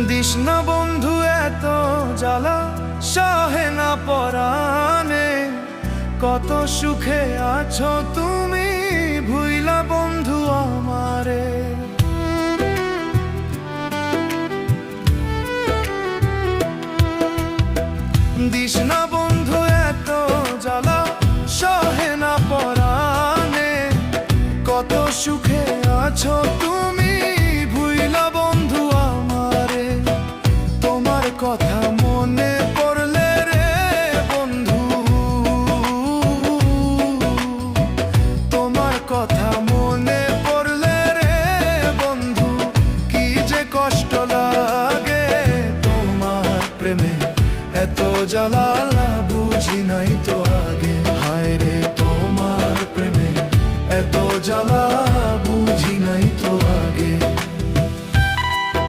This না বন্ধু এত জ্বালা, সহে না পরাণে। কত সুখে আছো তুমি, ভুইলা বন্ধু আমারে। দিস না বন্ধু এত জ্বালা, সহে না পরাণে। কত সুখে আছো তুমি, ভুইলা বন্ধু আমারে। তোমার কথা মনে পড়লে রে বন্ধু, তোমার কথা মনে পড়লে রে বন্ধু, কি যে কষ্ট লাগে। তোমার প্রেমে এত জ্বালা বুঝি নাই তো।